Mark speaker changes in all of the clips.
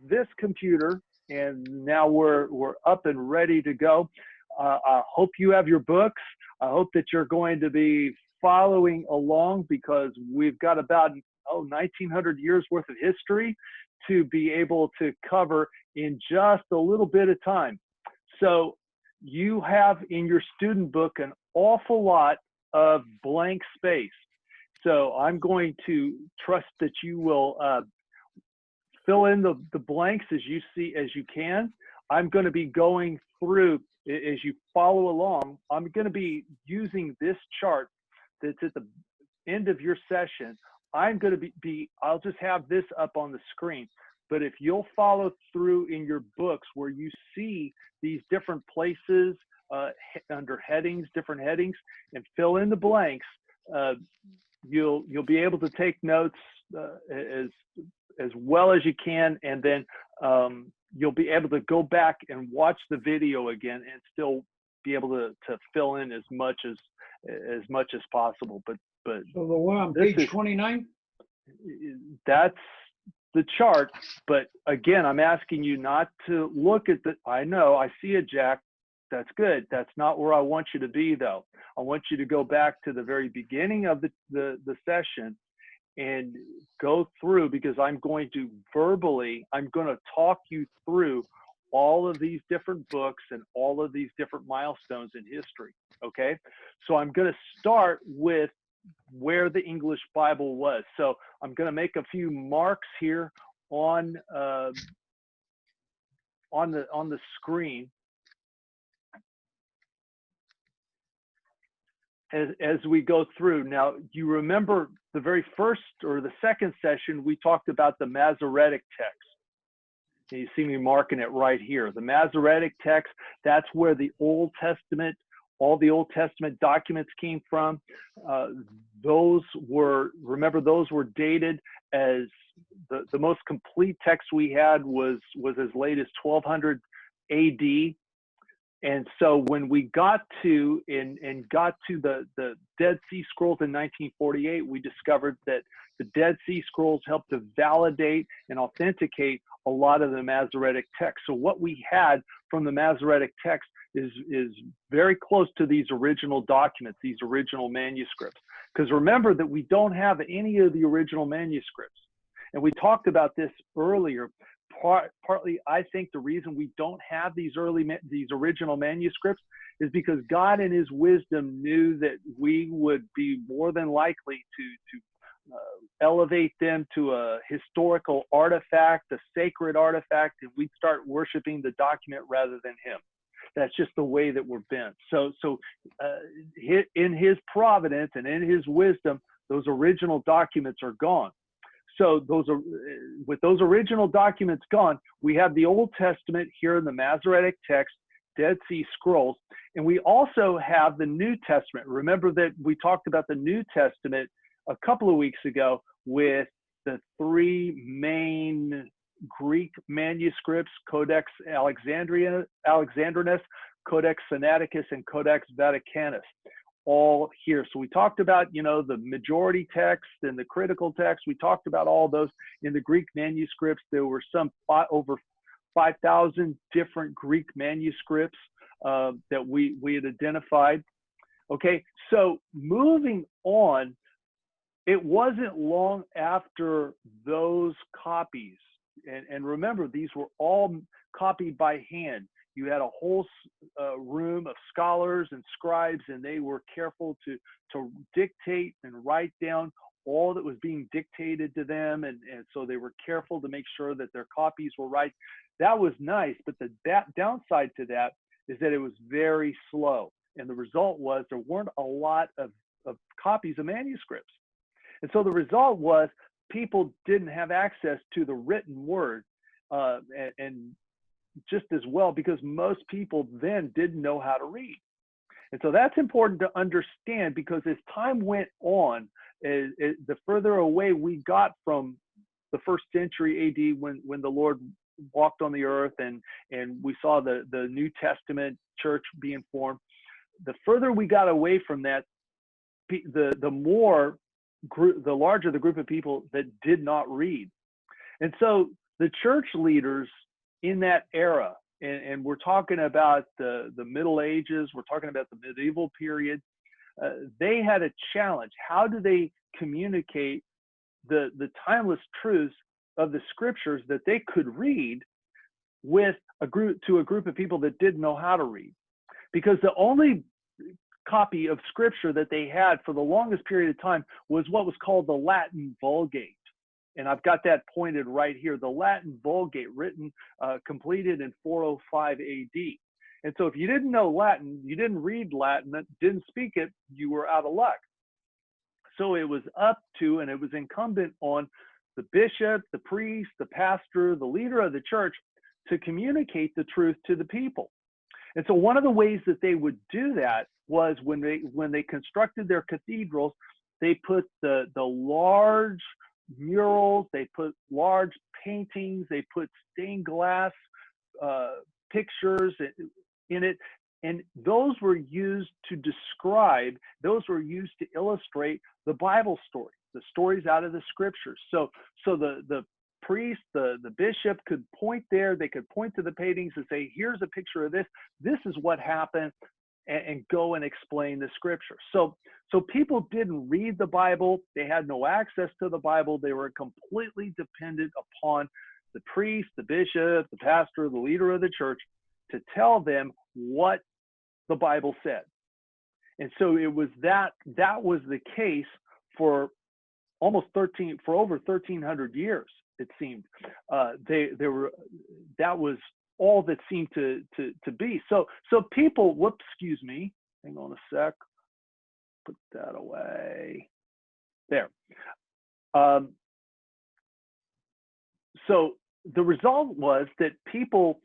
Speaker 1: this computer, and now we're up and ready to go. I hope you have your books. I hope that you're going to be following along, because we've got about 1900 years worth of history to be able to cover in just a little bit of time. So you have in your student book an awful lot of blank space. So I'm going to trust that you will fill in the blanks as you can. I'm going to be going through, as you follow along, I'm going to be using this chart that's at the end of your session. I'm going to I'll just have this up on the screen. But if you'll follow through in your books where you see these different places under headings, different headings, and fill in the blanks, you'll be able to take notes as well as you can, and then you'll be able to go back and watch the video again and still be able to fill in as much as possible. But
Speaker 2: so the one on page 29,
Speaker 1: that's the chart. But again, I'm asking you not to look at I know, I see it, Jack. That's good. That's not where I want you to be, though. I want you to go back to the very beginning of the session and go through, because I'm going to talk you through all of these different books and all of these different milestones in history. Okay, so I'm going to start with where the English Bible was. So I'm going to make a few marks here on the screen as we go through. Now, you remember the very first or the second session, we talked about the Masoretic text. And you see me marking it right here. The Masoretic text, that's where the Old Testament, all the Old Testament documents came from. Those were dated as the most complete text we had was as late as 1200 AD. And so when we got to the Dead Sea Scrolls in 1948, we discovered that the Dead Sea Scrolls helped to validate and authenticate a lot of the Masoretic text. So what we had from the Masoretic text is very close to these original documents, these original manuscripts. Because remember that we don't have any of the original manuscripts. And we talked about this earlier. Partly, I think the reason we don't have these original manuscripts is because God in his wisdom knew that we would be more than likely to elevate them to a historical artifact, a sacred artifact, and we'd start worshiping the document rather than him. That's just the way that we're bent. So in his providence and in his wisdom, those original documents are gone. So with those original documents gone, we have the Old Testament here in the Masoretic text, Dead Sea Scrolls, and we also have the New Testament. Remember that we talked about the New Testament a couple of weeks ago with the three main Greek manuscripts: Codex Alexandrinus, Codex Sinaiticus, and Codex Vaticanus, all here. So we talked about, the majority text and the critical text. We talked about all those in the Greek manuscripts. There were over 5,000 different Greek manuscripts that we had identified. Okay, so moving on, it wasn't long after those copies, and remember, these were all copied by hand. You had a whole room of scholars and scribes, and they were careful to dictate and write down all that was being dictated to them. And so they were careful to make sure that their copies were right. That was nice, but the downside to that is that it was very slow. And the result was there weren't a lot of copies of manuscripts. And so the result was people didn't have access to the written word, and just as well, because most people then didn't know how to read. And so that's important to understand, because as time went on, the further away we got from the first century AD, when the Lord walked on the earth and we saw the New Testament church being formed, the further we got away from that, the larger the group of people that did not read. And so the church leaders in that era, and we're talking about the Middle Ages, we're talking about the medieval period, they had a challenge. How do they communicate the timeless truths of the scriptures that they could read with a group of people that didn't know how to read? Because the only copy of scripture that they had for the longest period of time was what was called the Latin Vulgate. And I've got that pointed right here, the Latin Vulgate, written, completed in 405 AD. And so if you didn't know Latin, you didn't read Latin, didn't speak it, you were out of luck. So it was up to, and it was incumbent on the bishop, the priest, the pastor, the leader of the church to communicate the truth to the people. And so one of the ways that they would do that was when they constructed their cathedrals, they put the large murals, they put large paintings, they put stained glass pictures in it, and those were used to describe, those were used to illustrate the Bible stories, the stories out of the scriptures. So the priest, the bishop could point there, they could point to the paintings and say, here's a picture of this, this is what happened, and go and explain the scripture. So people didn't read the Bible, they had no access to the Bible, they were completely dependent upon the priest, the bishop, the pastor, the leader of the church to tell them what the Bible said. And so it was that was the case for over 1,300 years, it seemed. That was all that seemed to be. So people, whoops, excuse me, hang on a sec, put that away. There. So the result was that people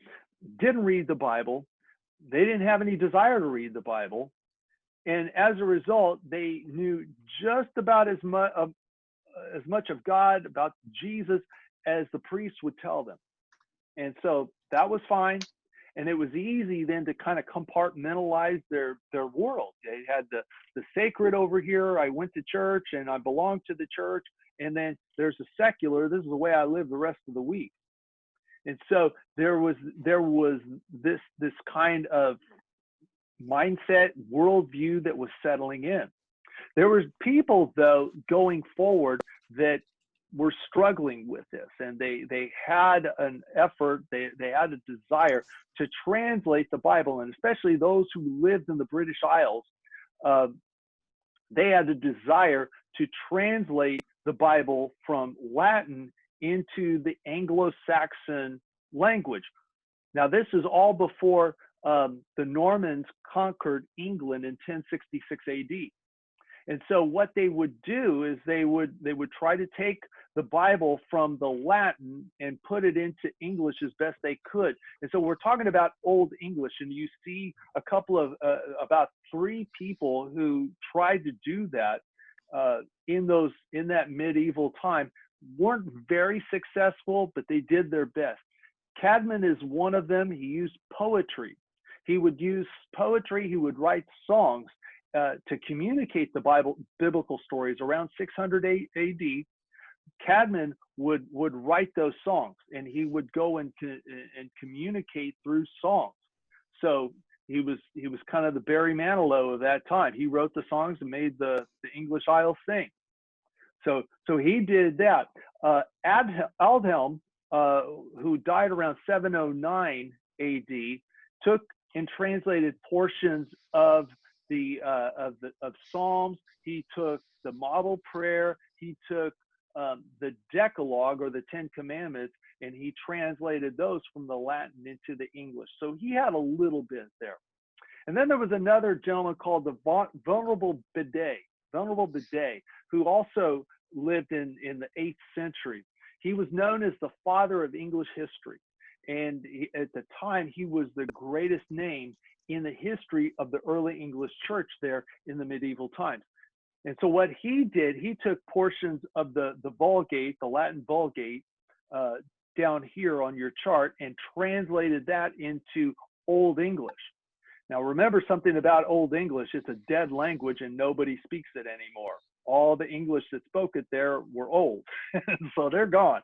Speaker 1: didn't read the Bible. They didn't have any desire to read the Bible. And as a result, they knew just about as much of God, about Jesus, as the priests would tell them. And so that was fine. And it was easy then to kind of compartmentalize their world. They had the sacred over here. I went to church and I belonged to the church. And then there's the secular. This is the way I live the rest of the week. And so there was this kind of mindset, worldview that was settling in. There was people, though, going forward that were struggling with this, and they had an effort, they had a desire to translate the Bible, and especially those who lived in the British Isles, they had a desire to translate the Bible from Latin into the Anglo-Saxon language. Now, this is all before the Normans conquered England in 1066 AD. And so what they would do is they would try to take the Bible from the Latin and put it into English as best they could. And so we're talking about Old English, and you see a couple of about 3 people who tried to do that in that medieval time. Weren't very successful, but they did their best. Caedmon is one of them. He used poetry. He would use poetry. He would write songs to communicate the biblical stories. Around 600 AD, Caedmon would write those songs, and he would go and communicate through songs. So he was kind of the Barry Manilow of that time. He wrote the songs and made the English Isles sing. So he did that. Aldhelm, who died around 709 AD, took and translated portions of Psalms. He took the model prayer. He took the Decalogue, or the 10 Commandments, and he translated those from the Latin into the English. So he had a little bit there. And then there was another gentleman called the Venerable Bede, who also lived in the 8th century. He was known as the father of English history. And at the time, he was the greatest name in the history of the early English church there in the medieval times. And so what he did, he took portions of the Vulgate, the Latin Vulgate, down here on your chart, and translated that into Old English. Now, remember something about Old English: it's a dead language and nobody speaks it anymore. All the English that spoke it there were old, so they're gone.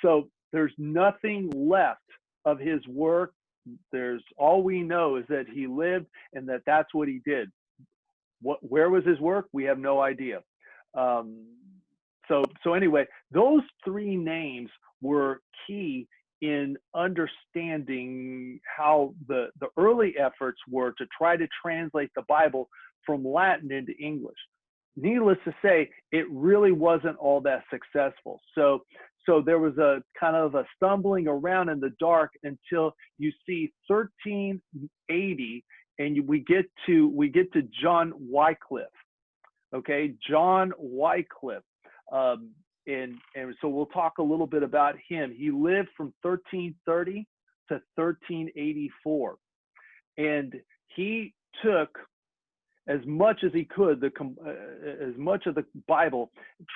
Speaker 1: So There's nothing left of his work. All we know is that he lived and that's what he did. Where was his work? We have no idea. So anyway, those three names were key in understanding how the early efforts were to try to translate the Bible from Latin into English. Needless to say, it really wasn't all that successful. So there was a kind of a stumbling around in the dark until you see 1380, and we get to John Wycliffe. Okay, John Wycliffe. And so we'll talk a little bit about him. He lived from 1330 to 1384, and he took as much as he could, as much of the Bible,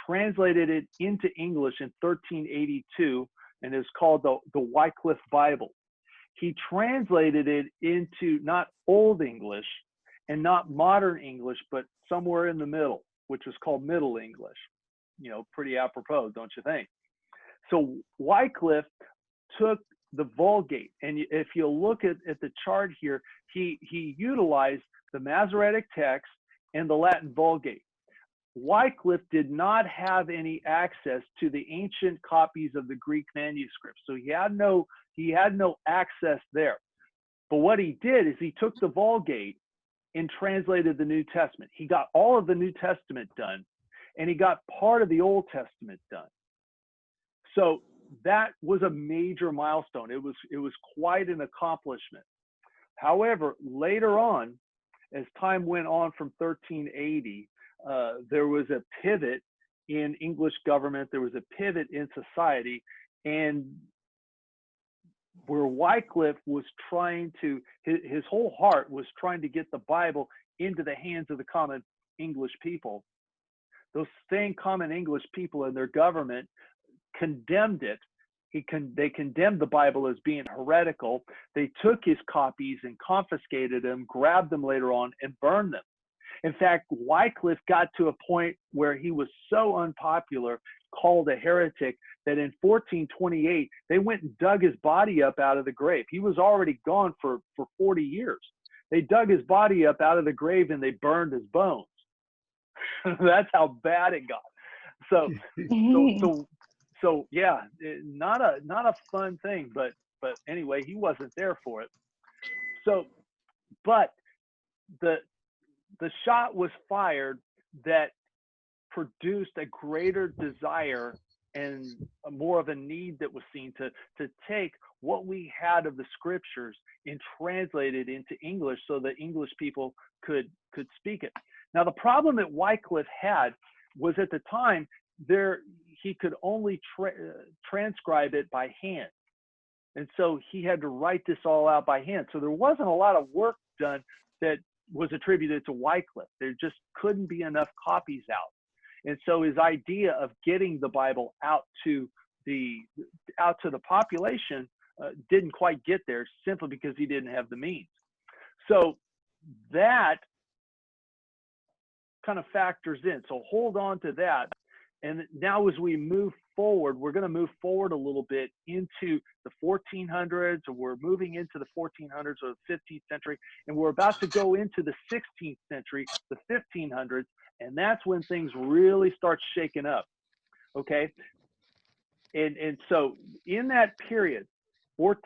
Speaker 1: translated it into English in 1382, and it's called the Wycliffe Bible. He translated it into not Old English and not Modern English, but somewhere in the middle, which was called Middle English. You know, pretty apropos, don't you think? So Wycliffe took the Vulgate, and if you look at the chart here, he utilized the Masoretic text and the Latin Vulgate. Wycliffe did not have any access to the ancient copies of the Greek manuscripts, so he had no access there. But what he did is he took the Vulgate and translated the New Testament. He got all of the New Testament done, and he got part of the Old Testament done. So that was a major milestone. It was quite an accomplishment. However, later on, as time went on from 1380, there was a pivot in English government. There was a pivot in society, and where Wycliffe was trying to, his whole heart was trying to get the Bible into the hands of the common English people. Those same common English people and their government condemned it. They condemned the Bible as being heretical. They took his copies and confiscated them, grabbed them later on, and burned them. In fact, Wycliffe got to a point where he was so unpopular, called a heretic, that in 1428, they went and dug his body up out of the grave. He was already gone for 40 years. They dug his body up out of the grave and they burned his bones. That's how bad it got. So yeah, not a fun thing, but anyway, he wasn't there for it. So, but the shot was fired that produced a greater desire and more of a need that was seen to take what we had of the scriptures and translate it into English so that English people could speak it. Now, the problem that Wycliffe had was at the time he could only transcribe it by hand. And so he had to write this all out by hand. So there wasn't a lot of work done that was attributed to Wycliffe. There just couldn't be enough copies out. And so his idea of getting the Bible out to the population didn't quite get there, simply because he didn't have the means. So that kind of factors in. So hold on to that. And now as we move forward, we're going to move forward a little bit into the 1400s, or we're moving into the 1400s or the 15th century, and we're about to go into the 16th century, the 1500s, and that's when things really start shaking up, okay? And so in that period, let's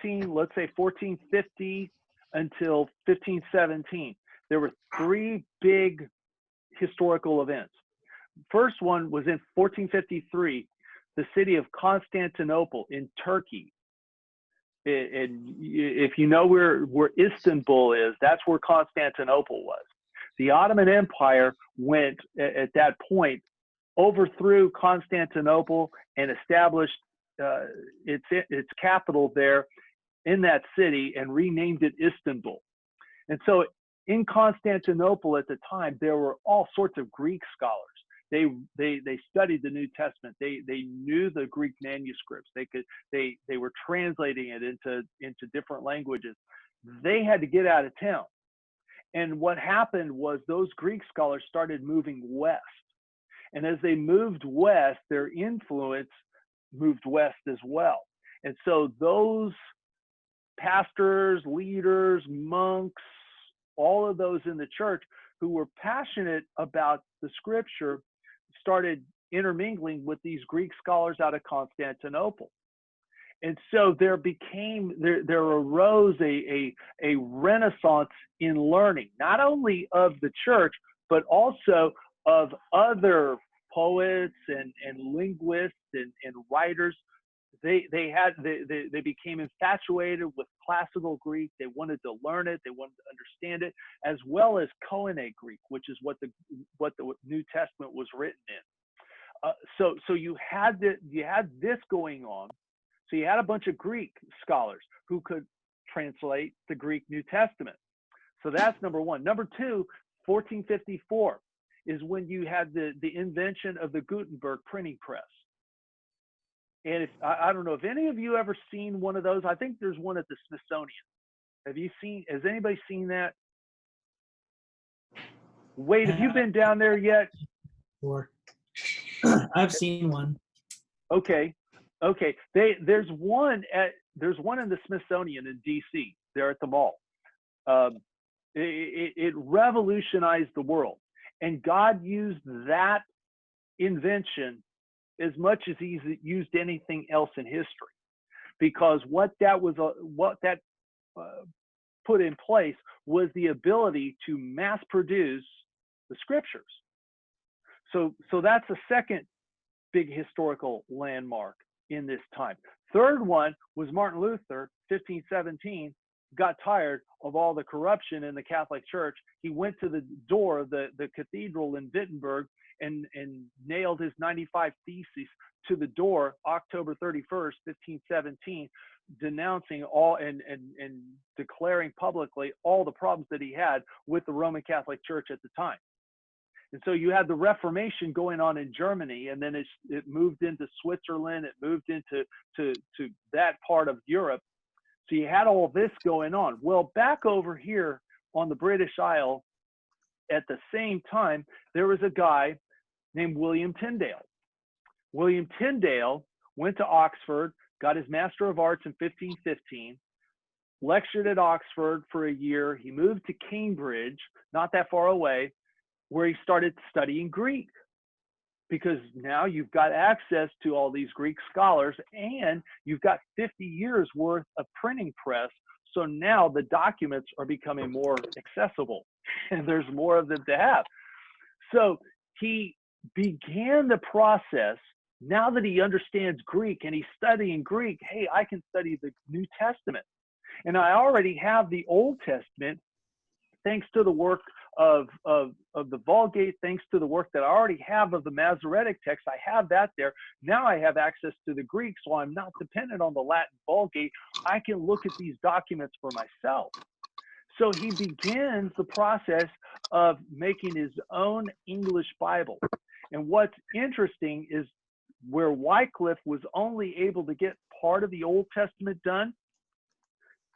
Speaker 1: say 1450 until 1517, there were three big historical events. First one was in 1453, the city of Constantinople in Turkey. And if you know where Istanbul is, that's where Constantinople was. The Ottoman Empire went at that point, overthrew Constantinople and established its capital there in that city and renamed it Istanbul. And so in Constantinople at the time, there were all sorts of Greek scholars. They studied the New Testament. They knew the Greek manuscripts. They were translating it into different languages. They had to get out of town. And what happened was those Greek scholars started moving west. And as they moved west, their influence moved west as well. And so those pastors, leaders, monks, all of those in the church who were passionate about the scripture started intermingling with these Greek scholars out of Constantinople. And so there arose a renaissance in learning, not only of the church, but also of other poets and linguists and writers. They became infatuated with classical Greek. They wanted to learn it. They wanted to understand it, as well as Koine Greek, which is what the New Testament was written in. So you had this going on. So you had a bunch of Greek scholars who could translate the Greek New Testament. So that's number one. Number two, 1454 is when you had the invention of the Gutenberg printing press. And I don't know if any of you ever seen one of those. I think there's one at the Smithsonian. Has anybody seen that? Wade, have you been down there yet?
Speaker 3: Sure. I've seen one.
Speaker 1: Okay. There's one in the Smithsonian in DC. There at the mall. It revolutionized the world, and God used that invention as much as he's used anything else in history, because what that put in place was the ability to mass produce the scriptures. So that's a second big historical landmark in this time. Third one was Martin Luther, 1517, got tired of all the corruption in the Catholic Church. He went to the door of the cathedral in Wittenberg and nailed his 95 Theses to the door, October 31st, 1517, denouncing all and declaring publicly all the problems that he had with the Roman Catholic Church at the time. And so you had the Reformation going on in Germany, and then it moved into Switzerland, it moved into to that part of Europe. So you had all this going on. Well, back over here on the British Isle, at the same time, there was a guy named William Tyndale. William Tyndale went to Oxford, got his Master of Arts in 1515, lectured at Oxford for a year. He moved to Cambridge, not that far away, where he started studying Greek, because now you've got access to all these Greek scholars, and you've got 50 years worth of printing press. So now the documents are becoming more accessible, and there's more of them to have. So he began the process. Now that he understands Greek and he's studying Greek, hey, I can study the New Testament. And I already have the Old Testament, thanks to the work of the Vulgate, thanks to the work that I already have of the Masoretic text. I have that there. Now I have access to the Greek, so I'm not dependent on the Latin Vulgate. I can look at these documents for myself. So he begins the process of making his own English Bible. And what's interesting is where Wycliffe was only able to get part of the Old Testament done,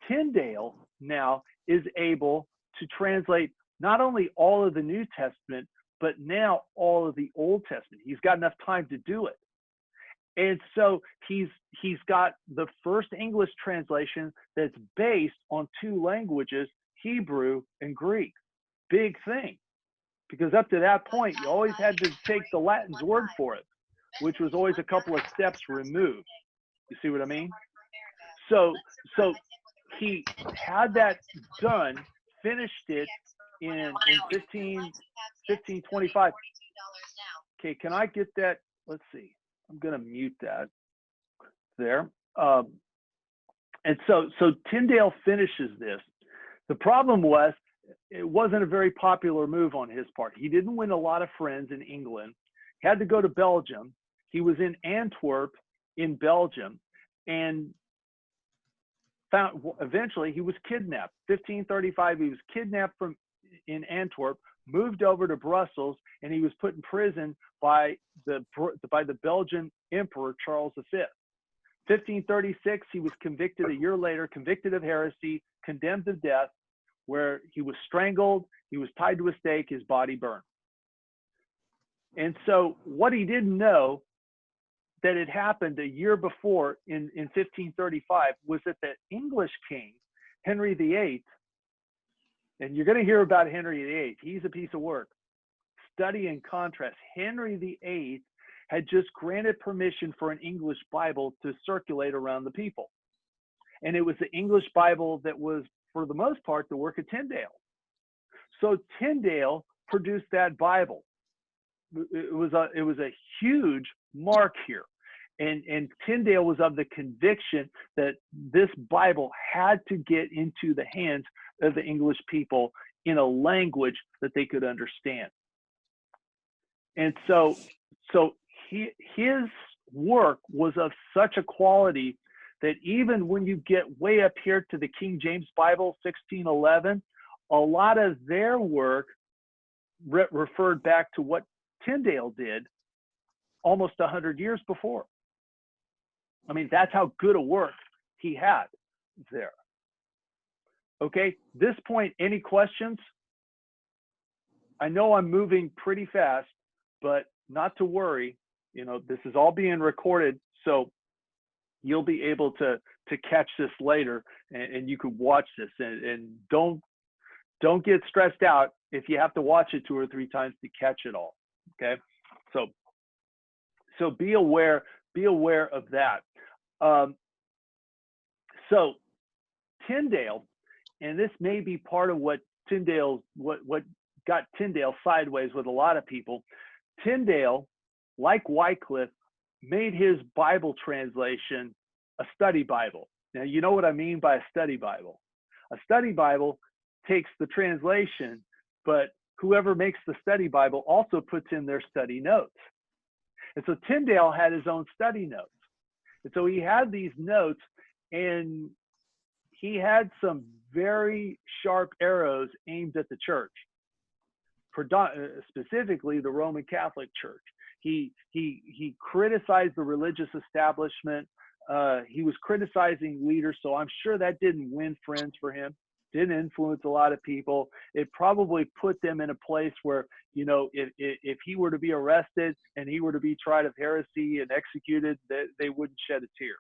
Speaker 1: Tyndale now is able to translate not only all of the New Testament, but now all of the Old Testament. He's got enough time to do it. And so he's got the first English translation that's based on two languages, Hebrew and Greek. Big thing. Because up to that point, you always had to take the Latin's word for it, which was always a couple of steps removed. You see what I mean? So he had that done, finished it in 1525. Okay, can I get that? Let's see. I'm going to mute that there. And so Tyndale finishes this. The problem was, it wasn't a very popular move on his part. He didn't win a lot of friends in England. He had to go to Belgium. He was in Antwerp in Belgium, and eventually he was kidnapped. 1535, he was kidnapped in Antwerp, moved over to Brussels, and he was put in prison by the Belgian Emperor Charles V. 1536, he was convicted a year later, convicted of heresy, condemned to death, where he was strangled, he was tied to a stake, his body burned. And so what he didn't know, that had happened a year before in 1535 was that the English king, Henry VIII, and you're going to hear about Henry VIII. He's a piece of work. Study and contrast. Henry VIII had just granted permission for an English Bible to circulate around the people. And it was the English Bible that was, for the most part, the work of Tyndale. So Tyndale produced that Bible. It was a huge mark here. And Tyndale was of the conviction that this Bible had to get into the hands of the English people in a language that they could understand. And so his work was of such a quality that even when you get way up here to the King James Bible, 1611, a lot of their work referred back to what Tyndale did almost 100 years before. I mean, that's how good a work he had there. Okay, this point, any questions? I know I'm moving pretty fast, but not to worry. You know, this is all being recorded, so you'll be able to catch this later, and you could watch this, and don't get stressed out if you have to watch it 2 or 3 times to catch it all. Okay, so be aware of that. So Tyndale, and this may be part of what got Tyndale sideways with a lot of people. Tyndale, like Wycliffe, made his Bible translation a study Bible. Now, you know what I mean by a study Bible. A study Bible takes the translation, but whoever makes the study Bible also puts in their study notes. And so Tyndale had his own study notes. And so he had these notes, and he had some very sharp arrows aimed at the church, specifically the Roman Catholic Church. He criticized the religious establishment. He was criticizing leaders, so I'm sure that didn't win friends for him, didn't influence a lot of people. It probably put them in a place where, you know, if he were to be arrested and he were to be tried of heresy and executed, they wouldn't shed a tear.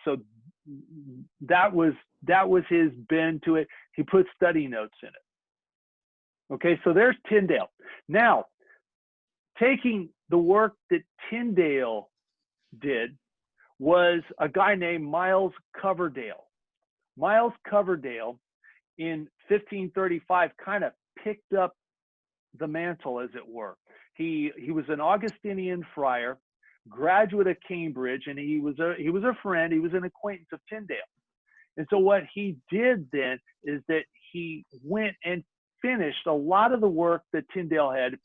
Speaker 1: So that was his bend to it. He put study notes in it. Okay, so there's Tyndale. Now, taking the work that Tyndale did was a guy named Miles Coverdale. Miles Coverdale in 1535 kind of picked up the mantle, as it were. He was an Augustinian friar, graduate of Cambridge, and he was a friend, he was an acquaintance of Tyndale. And so what he did then is that he went and finished a lot of the work that Tyndale had,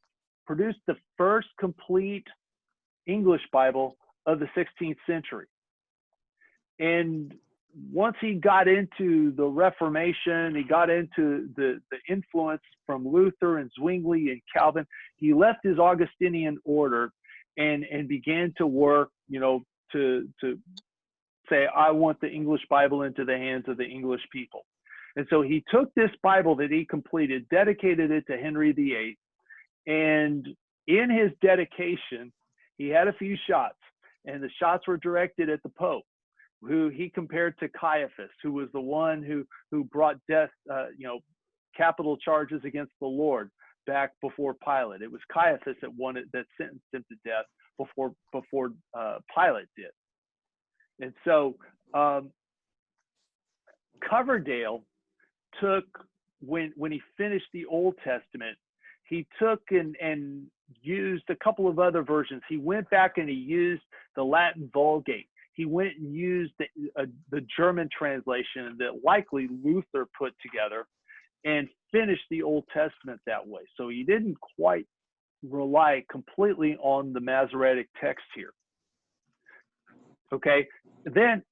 Speaker 1: produced the first complete English Bible of the 16th century. And once he got into the Reformation, he got into the influence from Luther and Zwingli and Calvin, he left his Augustinian order and began to work, you know, to say, I want the English Bible into the hands of the English people. And so he took this Bible that he completed, dedicated it to Henry VIII, and in his dedication, he had a few shots, and the shots were directed at the Pope, who he compared to Caiaphas, who was the one who brought death, capital charges against the Lord back before Pilate. It was Caiaphas that sentenced him to death before Pilate did. And so Coverdale took, when he finished the Old Testament, he took and used a couple of other versions. He went back and he used the Latin Vulgate. He went and used the German translation that likely Luther put together and finished the Old Testament that way. So he didn't quite rely completely on the Masoretic text here. Okay, then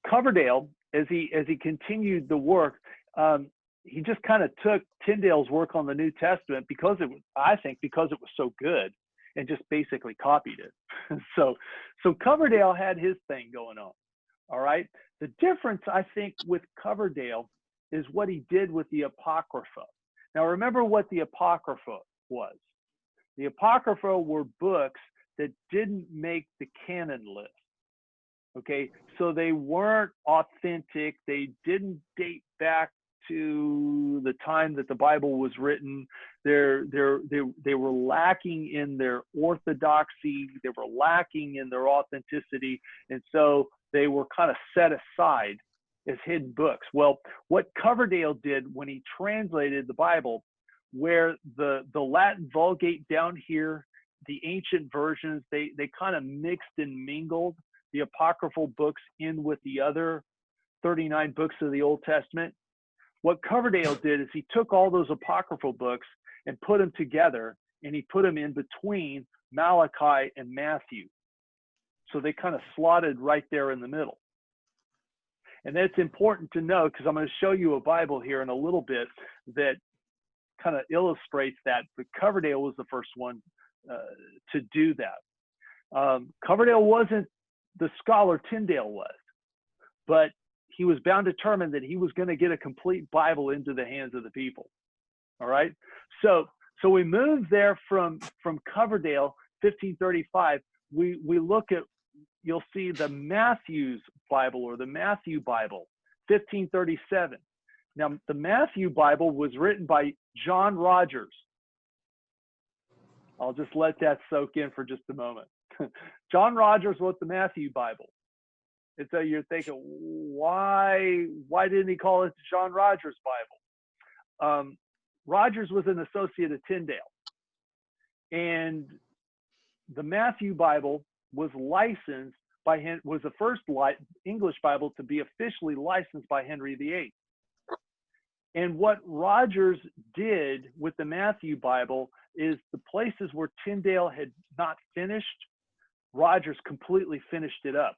Speaker 1: Coverdale, as he continued the work, he just kind of took Tyndale's work on the New Testament because it was so good, and just basically copied it. So Coverdale had his thing going on. All right. The difference, I think, with Coverdale is what he did with the Apocrypha. Now, remember what the Apocrypha was. The Apocrypha were books that didn't make the canon list. Okay, so they weren't authentic. They didn't date back to the time that the Bible was written. They were lacking in their orthodoxy. They were lacking in their authenticity, and so they were kind of set aside as hidden books. Well, what Coverdale did when he translated the Bible, where the Latin Vulgate down here, the ancient versions, they kind of mixed and mingled the apocryphal books in with the other 39 books of the Old Testament. What Coverdale did is he took all those apocryphal books and put them together, and he put them in between Malachi and Matthew. So they kind of slotted right there in the middle. And that's important to know, because I'm going to show you a Bible here in a little bit that kind of illustrates that. But Coverdale was the first one to do that. Coverdale wasn't the scholar Tyndale was, but he was bound determined that he was going to get a complete Bible into the hands of the people. All right. So we move there from Coverdale, 1535. We look at, you'll see the Matthew's Bible, or the Matthew Bible, 1537. Now, the Matthew Bible was written by John Rogers. I'll just let that soak in for just a moment. John Rogers wrote the Matthew Bible. And so you're thinking, why didn't he call it the John Rogers Bible? Rogers was an associate of Tyndale. And the Matthew Bible was licensed by him, was the first English Bible to be officially licensed by Henry VIII. And what Rogers did with the Matthew Bible is the places where Tyndale had not finished, Rogers completely finished it up.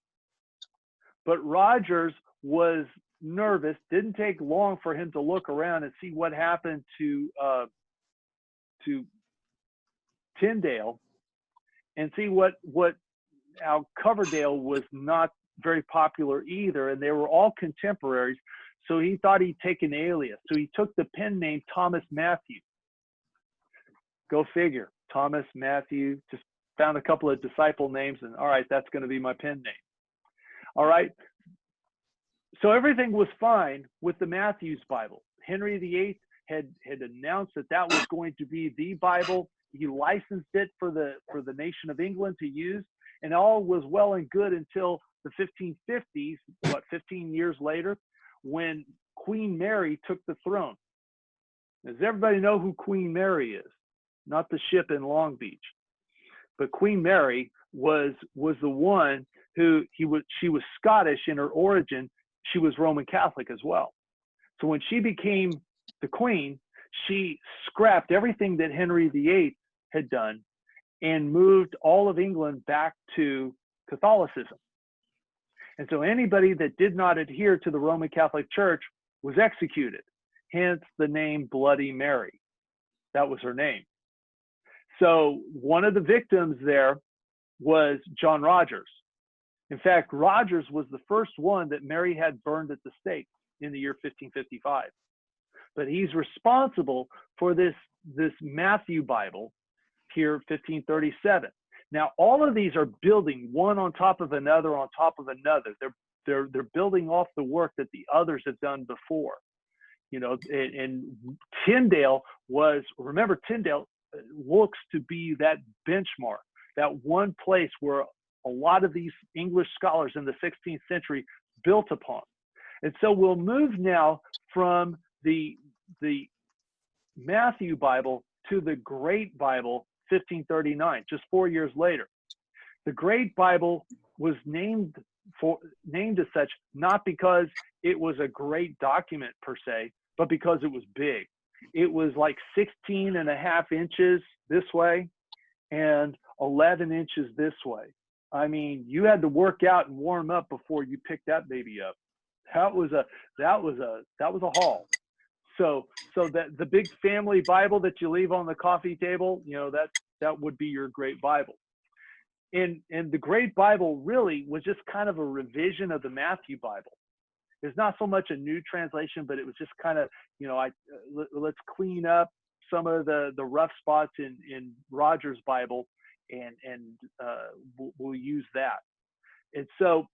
Speaker 1: But Rogers was nervous. Didn't take long for him to look around and see what happened to Tyndale, and see how Coverdale was not very popular either, and they were all contemporaries. So he thought he'd take an alias. So he took the pen name Thomas Matthew. Go figure. Thomas Matthew, just found a couple of disciple names, and all right, that's going to be my pen name. All right. So everything was fine with the Matthew's Bible. Henry VIII had announced that was going to be the Bible. He licensed it for the nation of England to use, and all was well and good until the 1550s, 15 years later, when Queen Mary took the throne. Does everybody know who Queen Mary is? Not the ship in Long Beach, but Queen Mary was the one who she was Scottish in her origin. She was Roman Catholic as well. So when she became the queen, she scrapped everything that Henry VIII had done and moved all of England back to Catholicism. And so anybody that did not adhere to the Roman Catholic Church was executed, hence the name Bloody Mary. That was her name. So one of the victims there was John Rogers. In fact, Rogers was the first one that Mary had burned at the stake in the year 1555. But he's responsible for this Matthew Bible here, 1537. Now, all of these are building one on top of another on top of another. They're building off the work that the others have done before. You know, and Tyndale remember, Tyndale looks to be that benchmark, that one place where a lot of these English scholars in the 16th century built upon. And so we'll move now from the Matthew Bible to the Great Bible, 1539, just 4 years later. The Great Bible was named as such not because it was a great document per se, but because it was big. It was like 16.5 inches this way and 11 inches this way. I mean, you had to work out and warm up before you picked that baby up. That was a haul. So that the big family Bible that you leave on the coffee table, you know, that would be your Great Bible. And the Great Bible really was just kind of a revision of the Matthew Bible. It's not so much a new translation, but it was just kind of, you know, let's clean up some of the rough spots in Rogers' Bible we'll use that. And so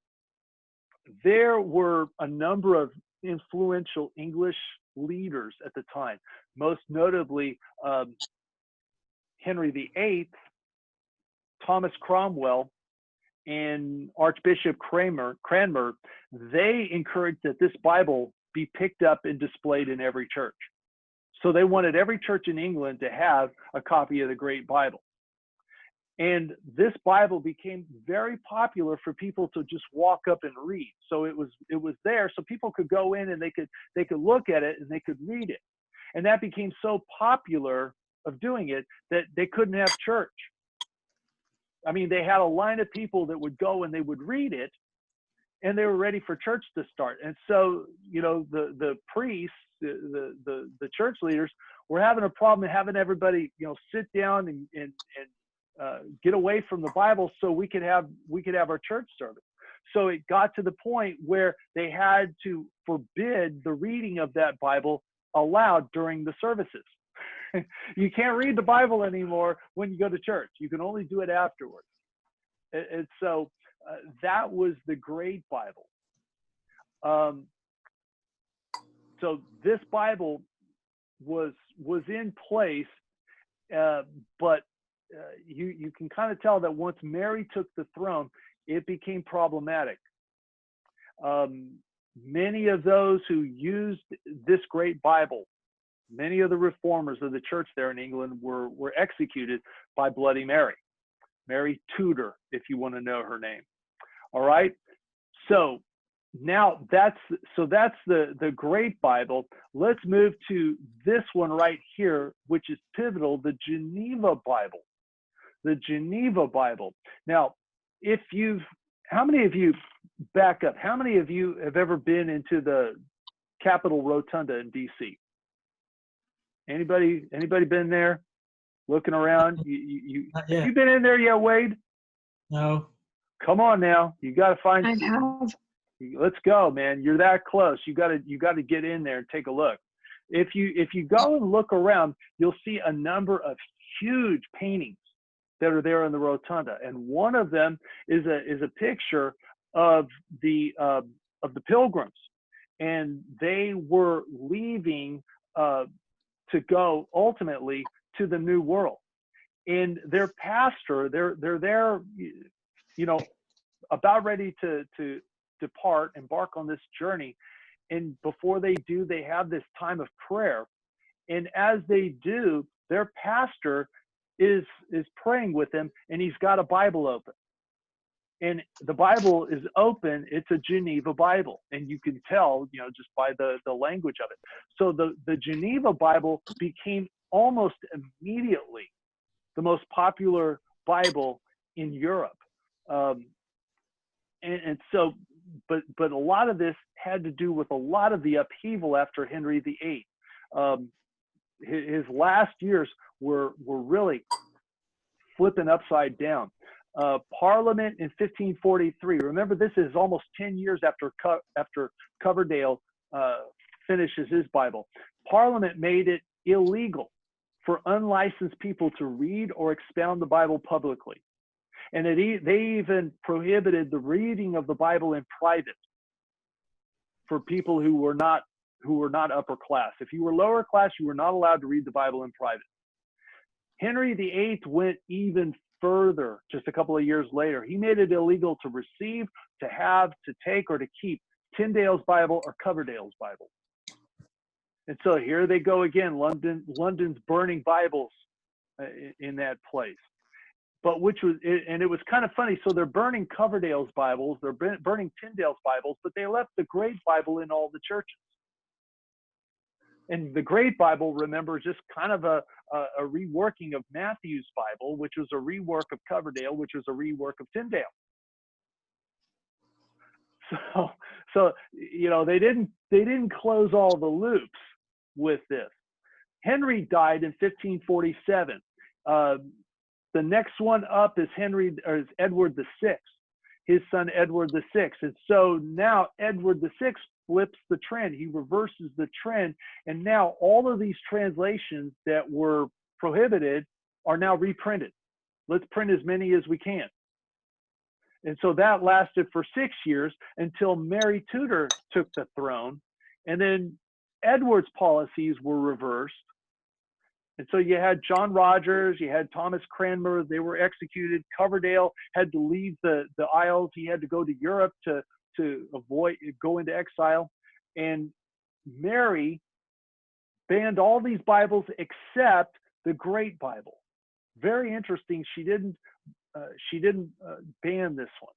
Speaker 1: there were a number of influential English leaders at the time, most notably Henry VIII, Thomas Cromwell, and Archbishop Cranmer. They encouraged that this Bible be picked up and displayed in every church. So they wanted every church in England to have a copy of the Great Bible. And this Bible became very popular for people to just walk up and read. So it was there, so people could go in and they could look at it and they could read it. And that became so popular of doing it that they couldn't have church. I mean, they had a line of people that would go and they would read it, and they were ready for church to start. And so, the priests, the church leaders were having a problem having everybody, sit down and get away from the Bible so we could have our church service. So it got to the point where they had to forbid the reading of that Bible aloud during the services. You can't read the Bible anymore when you go to church. You can only do it afterwards. And so that was the Great Bible. So this Bible was in place, but you can kind of tell that once Mary took the throne, it became problematic. Many of those who used this great Bible, many of the reformers of the church there in England were executed by Bloody Mary. Mary Tudor, if you want to know her name. All right. So now that's the Great Bible. Let's move to this one right here, which is pivotal, the Geneva Bible. The Geneva Bible. Now, how many of you, back up, how many of you have ever been into the Capitol Rotunda in DC? Anybody been there? Looking around? Have you been in there yet, Wade?
Speaker 3: No.
Speaker 1: Come on now. You got to find.
Speaker 4: I have.
Speaker 1: Let's go, man. You're that close. You got to get in there and take a look. If you go and look around, you'll see a number of huge paintings that are there in the rotunda, and one of them is a picture of the Pilgrims, and they were leaving to go ultimately to the New World. And their pastor, they're there, about ready to embark on this journey. And before they do, they have this time of prayer. And as they do, their pastor is praying with them, and he's got a Bible open. And the Bible is open. It's a Geneva Bible, and you can tell, just by the language of it. So the Geneva Bible became almost immediately the most popular Bible in Europe. And so, but a lot of this had to do with a lot of the upheaval after Henry VIII. His last years were really flipping upside down. Parliament in 1543. Remember, this is almost 10 years after Coverdale finishes his Bible. Parliament made it illegal for unlicensed people to read or expound the Bible publicly. And they even prohibited the reading of the Bible in private for people who were not upper class. If you were lower class, you were not allowed to read the Bible in private. Henry VIII went even further just a couple of years later. He made it illegal to receive, to have, to take, or to keep Tyndale's Bible or Coverdale's Bible. And so here they go again, London's burning Bibles in that place. But it was kind of funny. So they're burning Coverdale's Bibles, they're burning Tyndale's Bibles, but they left the Great Bible in all the churches. And the Great Bible, remember, is just kind of a reworking of Matthew's Bible, which was a rework of Coverdale, which was a rework of Tyndale. So they didn't close all the loops with this. Henry died in 1547. The next one up is Edward VI, his son Edward VI. And so now Edward VI flips the trend. He reverses the trend. And now all of these translations that were prohibited are now reprinted. Let's print as many as we can. And so that lasted for 6 years until Mary Tudor took the throne. And then Edward's policies were reversed. And so you had John Rogers, you had Thomas Cranmer, they were executed. Coverdale had to leave the Isles. He had to go to Europe to avoid go into exile. And Mary banned all these Bibles except the Great Bible. Very interesting. She didn't ban this one.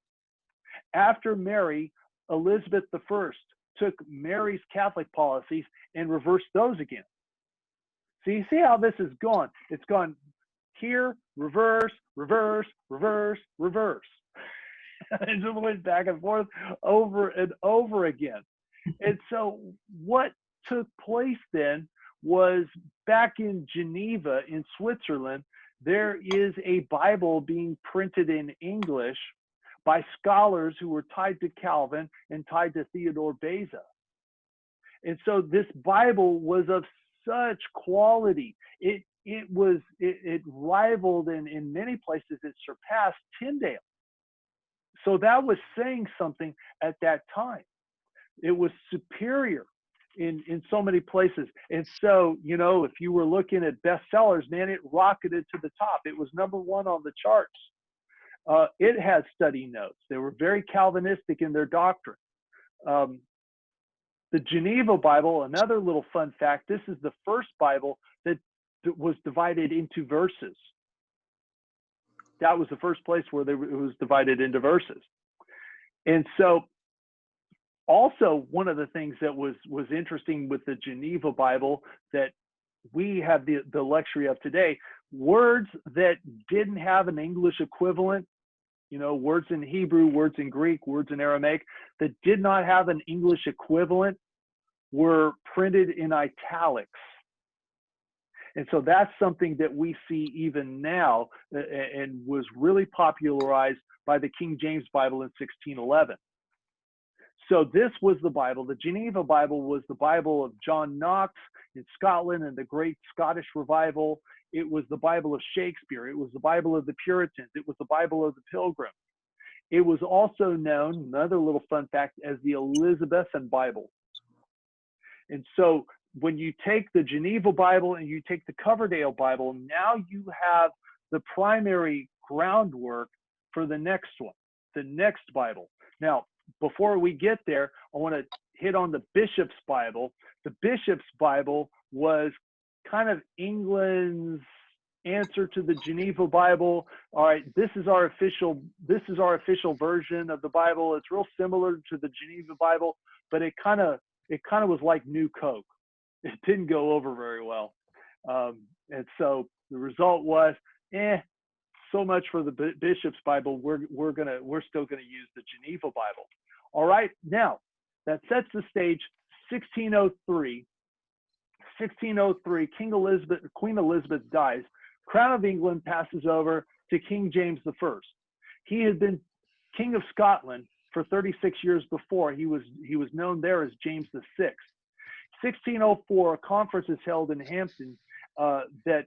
Speaker 1: After Mary, Elizabeth I took Mary's Catholic policies and reversed those again. So you see how this has gone. It's gone here, reverse, reverse, reverse, reverse. It just went back and forth over and over again. And so what took place then was back in Geneva in Switzerland, there is a Bible being printed in English by scholars who were tied to Calvin and tied to Theodore Beza. And so this Bible was of such quality. It rivaled, and in many places it surpassed Tyndale. So that was saying something at that time. It was superior in so many places. And so, you know, if you were looking at bestsellers, man, it rocketed to the top. It was #1 on the charts. It had study notes. They were very Calvinistic in their doctrine. The Geneva Bible, another little fun fact, this is the first Bible that was divided into verses. That was the first place where it was divided into verses. And so also one of the things that was interesting with the Geneva Bible that we have the luxury of today, words that didn't have an English equivalent, you know, words in Hebrew, words in Greek, words in Aramaic, that did not have an English equivalent were printed in italics. And so that's something that we see even now and was really popularized by the King James Bible in 1611. So this was the Bible. The Geneva Bible was the Bible of John Knox in Scotland and the Great Scottish Revival. It was the Bible of Shakespeare. It was the Bible of the Puritans. It was the Bible of the Pilgrims. It was also known, another little fun fact, as the Elizabethan Bible. And so when you take the Geneva Bible and you take the Coverdale Bible, now you have the primary groundwork for the next one, the next Bible. Now, before we get there, I want to hit on the Bishop's Bible. The Bishop's Bible was kind of England's answer to the Geneva Bible. All right, this is our official version of the Bible. It's real similar to the Geneva Bible, but it kind of was like New Coke. It didn't go over very well. And so the result was, so much for the Bishop's Bible. We're still gonna use the Geneva Bible. All right, now that sets the stage. 1603, Queen Elizabeth dies. Crown of England passes over to King James I. He had been King of Scotland for 36 years before. He was known there as James VI. 1604, a conference is held in Hampton that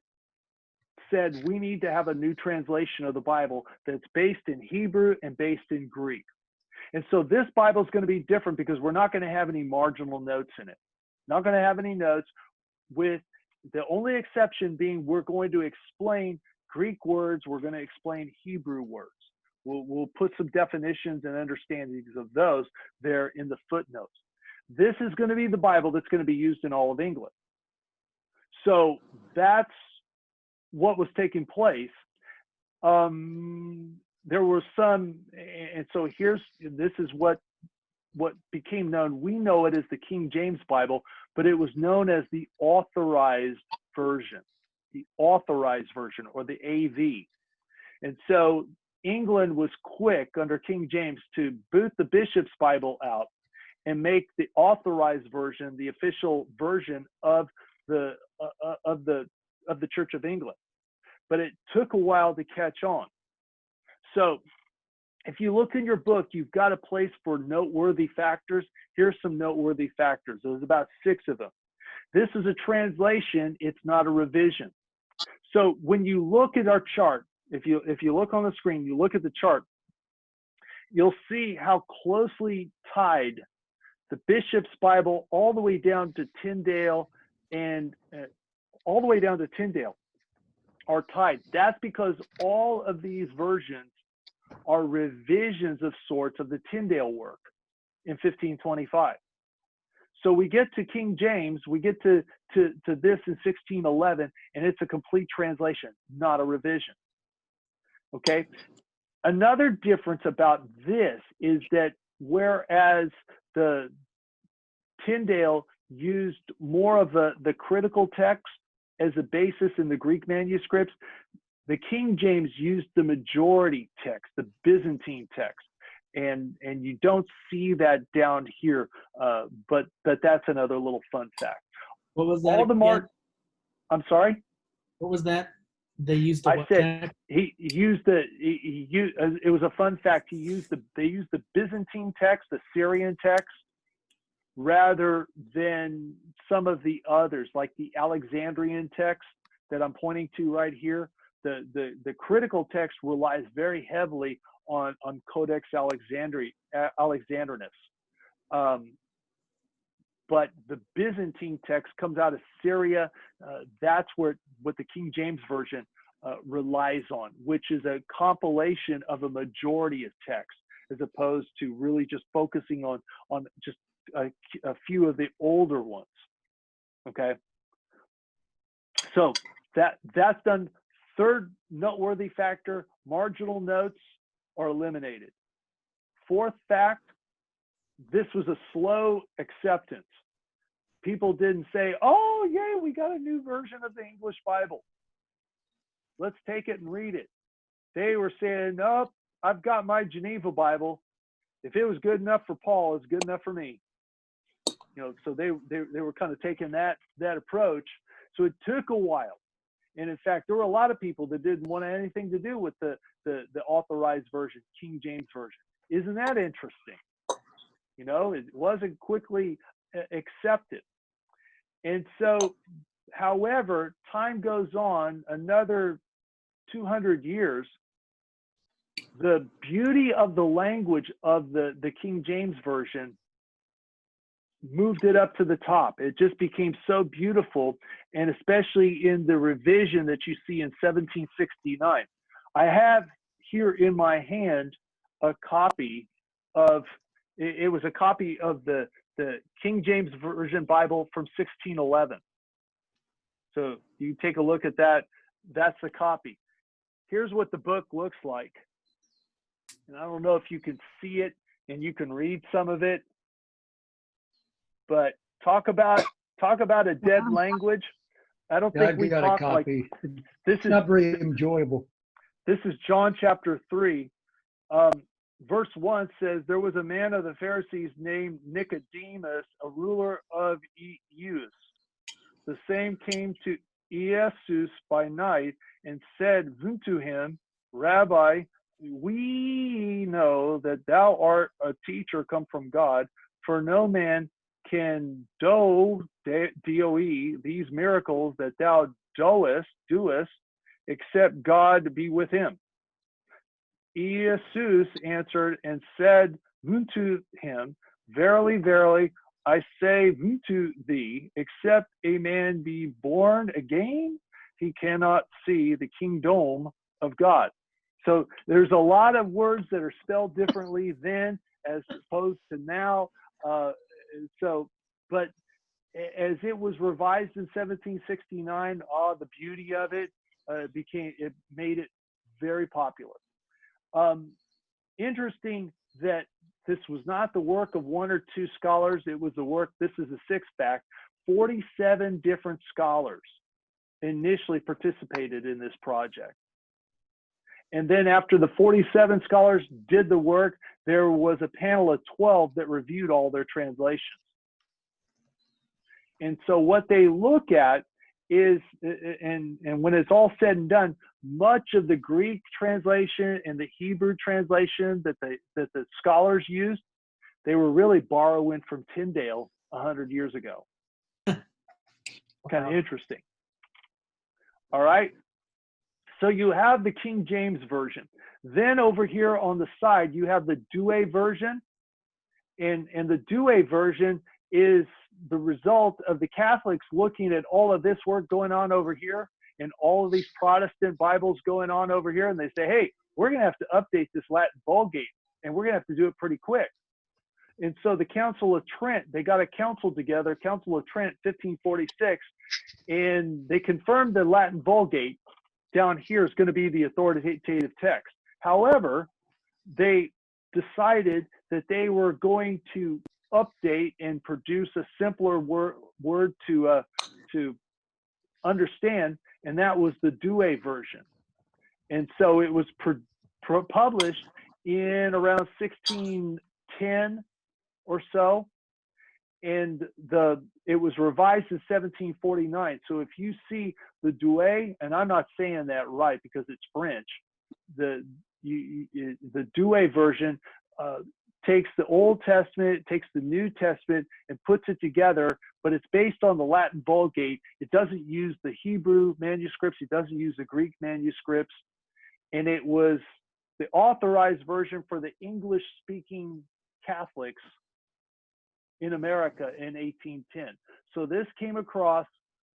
Speaker 1: said we need to have a new translation of the Bible that's based in Hebrew and based in Greek. And so this Bible is going to be different because we're not going to have any marginal notes in it. Not going to have any notes, with the only exception being we're going to explain Greek words, we're going to explain Hebrew words. We'll put some definitions and understandings of those there in the footnotes. This is going to be the Bible that's going to be used in all of England. So that's what was taking place. There were some, and so this is what became known. We know it as the King James Bible, but it was known as the Authorized Version, or the AV. And so England was quick under King James to boot the Bishop's Bible out and make the Authorized Version the official version of the Church of England. But it took a while to catch on. So if you look in your book, you've got a place for noteworthy factors. Here's some noteworthy factors. There's about 6 of them. This is a translation. It's not a revision. So when you look at our chart, if you look on the screen, you look at the chart, you'll see how closely tied the Bishop's Bible all the way down to Tyndale and all the way down to Tyndale are tied. That's because all of these versions are revisions of sorts of the Tyndale work in 1525. So we get to King James, we get to this in 1611, and it's a complete translation, not a revision. Okay. Another difference about this is that whereas the Tyndale used more of the critical text as a basis in the Greek manuscripts, the King James used the majority text, the Byzantine text. And you don't see that down here, but that's another little fun fact.
Speaker 3: What was that?
Speaker 1: All the I'm sorry.
Speaker 3: What was that? They used the
Speaker 1: I
Speaker 3: what
Speaker 1: said
Speaker 3: text?
Speaker 1: he used it was a fun fact. They used the Byzantine text, the Syrian text, rather than some of the others, like the Alexandrian text that I'm pointing to right here. The critical text relies very heavily on Codex Alexandrinus. But the Byzantine text comes out of Syria. That's what the King James Version relies on, which is a compilation of a majority of text, as opposed to really just focusing on just a few of the older ones. Okay. So that's done. Third noteworthy factor, marginal notes are eliminated. Fourth fact, this was a slow acceptance. People didn't say, oh, yay, we got a new version of the English Bible. Let's take it and read it. They were saying, nope, I've got my Geneva Bible. If it was good enough for Paul, it's good enough for me. You know, so they were kind of taking that approach. So it took a while. And in fact, there were a lot of people that didn't want anything to do with the authorized version, King James Version. Isn't that interesting? You know, it wasn't quickly accepted. And so, however, time goes on, another 200 years, the beauty of the language of the King James Version moved it up to the top. It just became so beautiful, and especially in the revision that you see in 1769. I have here in my hand a copy of, it was a copy of the King James Version Bible from 1611. So you take a look at that. That's the copy. Here's what the book looks like. And I don't know if you can see it and you can read some of it, but talk about a dead language. I don't think we
Speaker 2: got a
Speaker 1: talk like
Speaker 2: copy.
Speaker 1: this.
Speaker 2: It's not very enjoyable.
Speaker 1: This is John chapter 3. Verse 1 says, there was a man of the Pharisees named Nicodemus, a ruler of Eus. The same came to Jesus by night and said unto him, Rabbi, we know that thou art a teacher come from God, for no man can do, D-O-E, these miracles that thou doest, except God be with him. Jesus answered and said unto him, Verily, verily, I say unto thee, except a man be born again, he cannot see the kingdom of God. So there's a lot of words that are spelled differently then as opposed to now. But as it was revised in 1769, the beauty of it it made it very popular. Interesting that this was not the work of one or two scholars. It was the work, this is a six-pack, 47 different scholars initially participated in this project. And then after the 47 scholars did the work, there was a panel of 12 that reviewed all their translations. And so what they look at is, and when it's all said and done, much of the Greek translation and the Hebrew translation that the scholars used, they were really borrowing from Tyndale 100 years ago. Kind of interesting. All right. So you have the King James Version. Then over here on the side, you have the Douay version. And the Douay version is the result of the Catholics looking at all of this work going on over here and all of these Protestant Bibles going on over here. And they say, hey, we're going to have to update this Latin Vulgate, and we're going to have to do it pretty quick. And so the Council of Trent, they got a council together, Council of Trent, 1546, and they confirmed the Latin Vulgate down here is going to be the authoritative text. However, they decided that they were going to update and produce a simpler word to understand, and that was the Douay version. And so it was published in around 1610 or so, and it was revised in 1749. So if you see the Douay, and I'm not saying that right because it's French, the Douay version takes the Old Testament, takes the New Testament, and puts it together, but it's based on the Latin Vulgate. It doesn't use the Hebrew manuscripts. It doesn't use the Greek manuscripts. And it was the authorized version for the English-speaking Catholics in America in 1810. So this came across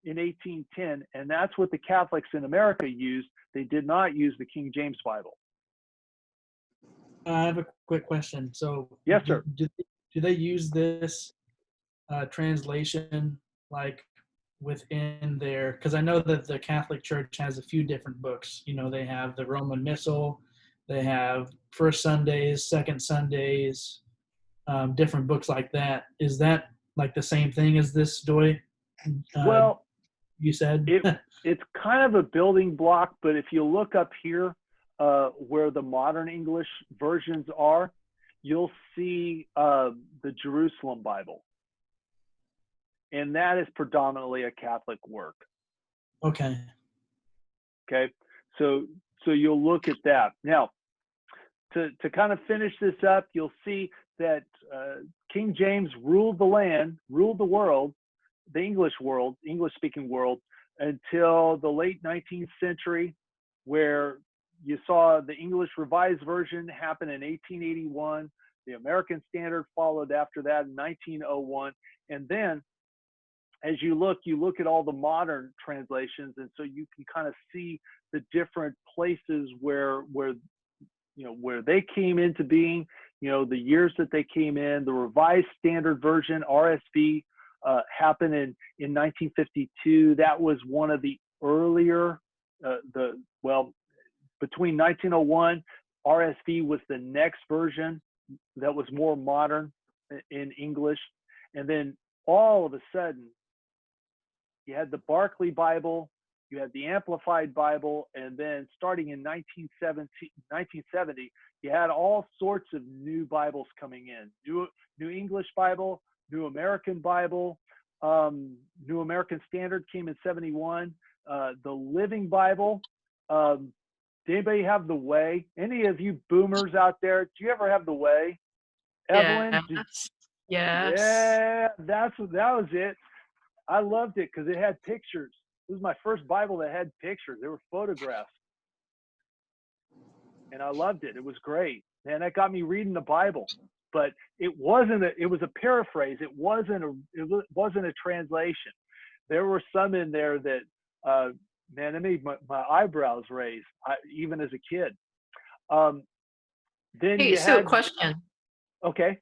Speaker 1: in 1810, and that's what the Catholics in America used. They did not use the King James Bible.
Speaker 3: I have a quick question. So
Speaker 1: Yes, sir.
Speaker 3: Do they use this translation like within their, because I know that the Catholic Church has a few different books. You know, they have the Roman Missal, they have First Sundays, Second Sundays, different books like that. Is that like the same thing as this Douay?
Speaker 1: Well,
Speaker 3: you said
Speaker 1: it's kind of a building block, but if you look up here where the modern English versions are, you'll see the Jerusalem Bible. And that is predominantly a Catholic work.
Speaker 3: Okay.
Speaker 1: Okay. So you'll look at that. Now, to kind of finish this up, you'll see that King James ruled the land, ruled the world, the English world, English-speaking world, until the late 19th century, where you saw the English Revised Version happen in 1881. The American Standard followed after that in 1901. And then as you look at all the modern translations, and so you can kind of see the different places where they came into being, the years that they came in. The Revised Standard Version, RSV, happened in 1952. That was one of the earlier, between 1901, RSV was the next version that was more modern in English. And then all of a sudden, you had the Barclay Bible, you had the Amplified Bible, and then starting in 1970, you had all sorts of new Bibles coming in. New English Bible, New American Bible, New American Standard came in 71. The Living Bible. Did anybody have the Way? Any of you boomers out there, do you ever have the Way? Evelyn?
Speaker 4: Yes.
Speaker 1: Yeah, that was it. I loved it because it had pictures. It was my first Bible that had pictures. They were photographs. And I loved it. It was great. And that got me reading the Bible. But it was a paraphrase. It wasn't a translation. There were some in there that, man, it made my eyebrows raise, even as a kid. Then
Speaker 4: Hey, so a question.
Speaker 1: Okay.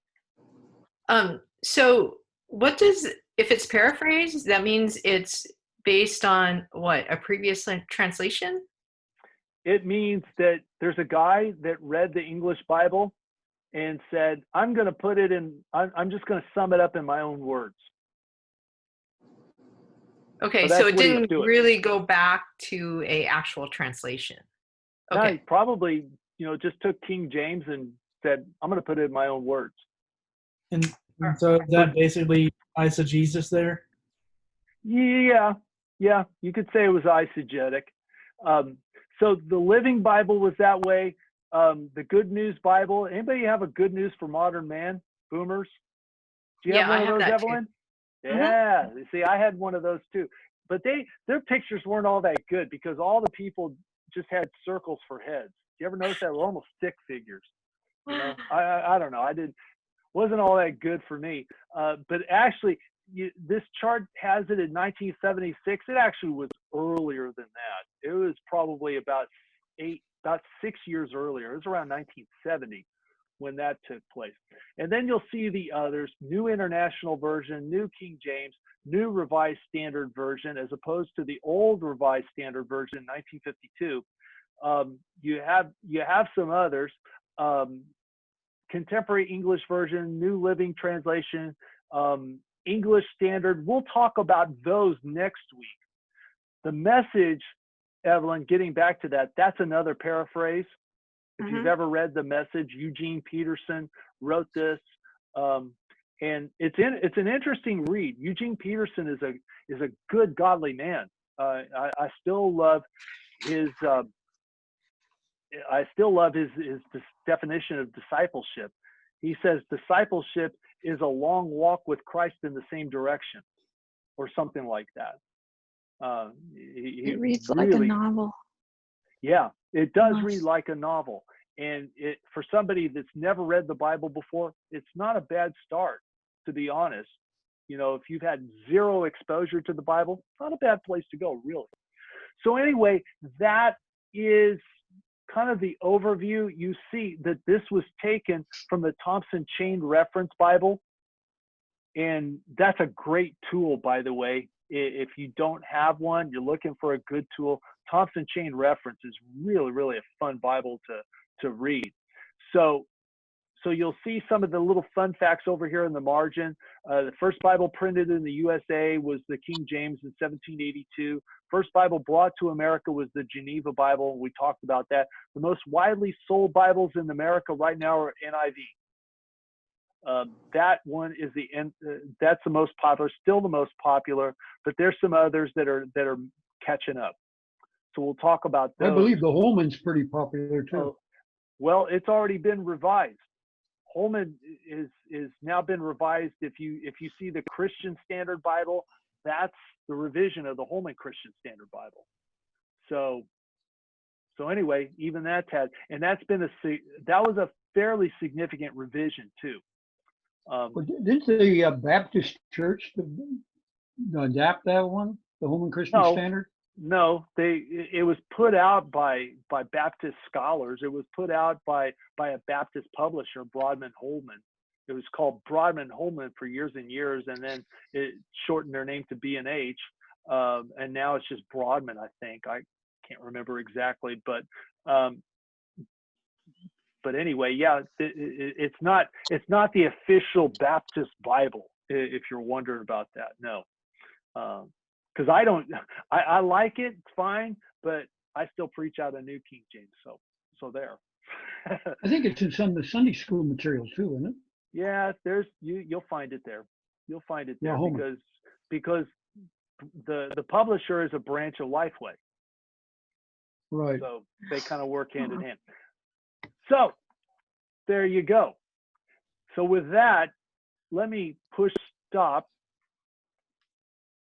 Speaker 4: So what if it's paraphrased, that means it's based on what, a previous translation?
Speaker 1: It means that there's a guy that read the English Bible and said, I'm going to put it in, I'm just going to sum it up in my own words.
Speaker 4: Okay, so it didn't really go back to a actual translation. Okay.
Speaker 1: No, he probably, just took King James and said, I'm going to put it in my own words.
Speaker 3: And so is that basically eisegesis there?
Speaker 1: Yeah, you could say it was eisegetic. So the Living Bible was that way. The Good News Bible. Anybody have a Good News for Modern Man? Boomers? Do you have one of those, Evelyn?
Speaker 4: Too.
Speaker 1: Yeah. See, I had one of those too. But their pictures weren't all that good because all the people just had circles for heads. You ever notice that? They were almost stick figures. You know, I don't know. Wasn't all that good for me. But actually, this chart has it in 1976. It actually was earlier than that. It was probably about 6 years earlier. It was around 1970 when that took place. And then you'll see the others: New International Version, New King James, New Revised Standard Version, as opposed to the old Revised Standard Version in 1952. You have some others: Contemporary English Version, New Living Translation, English Standard. We'll talk about those next week. The Message, Evelyn, getting back to that, that's another paraphrase. If you've ever read The Message, Eugene Peterson wrote this, and it's an interesting read. Eugene Peterson is a good, godly man. I still love his definition of discipleship. He says discipleship is a long walk with Christ in the same direction, or something like that.
Speaker 5: It reads like a novel.
Speaker 1: Yeah, it does
Speaker 5: Nice.
Speaker 1: read like a novel. And for somebody that's never read the Bible before, it's not a bad start, to be honest. You know, if you've had zero exposure to the Bible, not a bad place to go, really. So anyway, that is kind of the overview. You see that this was taken from the Thompson Chain Reference Bible. And that's a great tool, by the way. If you don't have one, you're looking for a good tool. Thompson Chain Reference is really, really a fun Bible to read. So you'll see some of the little fun facts over here in the margin. The first Bible printed in the USA was the King James in 1782. First Bible brought to America was the Geneva Bible. We talked about that. The most widely sold Bibles in America right now are NIV. That one is that's the most popular, still the most popular, but there's some others that are catching up. So we'll talk about those.
Speaker 2: I believe the Holman's pretty popular too.
Speaker 1: Well, it's already been revised. Holman is now been revised. If you see the Christian Standard Bible, that's the revision of the Holman Christian Standard Bible. So anyway, even that's that was a fairly significant revision too.
Speaker 2: But didn't the Baptist Church adapt that one, the Holman Christian Standard?
Speaker 1: No, it was put out by Baptist scholars. It was put out by a Baptist publisher, Broadman Holman. It was called Broadman Holman for years and years, and then it shortened their name to B&H, and now it's just Broadman, I think. I can't remember exactly, but anyway, yeah, it's not the official Baptist Bible, if you're wondering about that. No. Because I like it, it's fine, but I still preach out of New King James, so there.
Speaker 2: I think it's in some of the Sunday school materials too, isn't it?
Speaker 1: Yeah, you'll find it there. You'll find it there,
Speaker 2: Yeah,
Speaker 1: because the publisher is a branch of Lifeway,
Speaker 2: right?
Speaker 1: so they kind of work hand in hand. So there you go. So with that, let me push stop.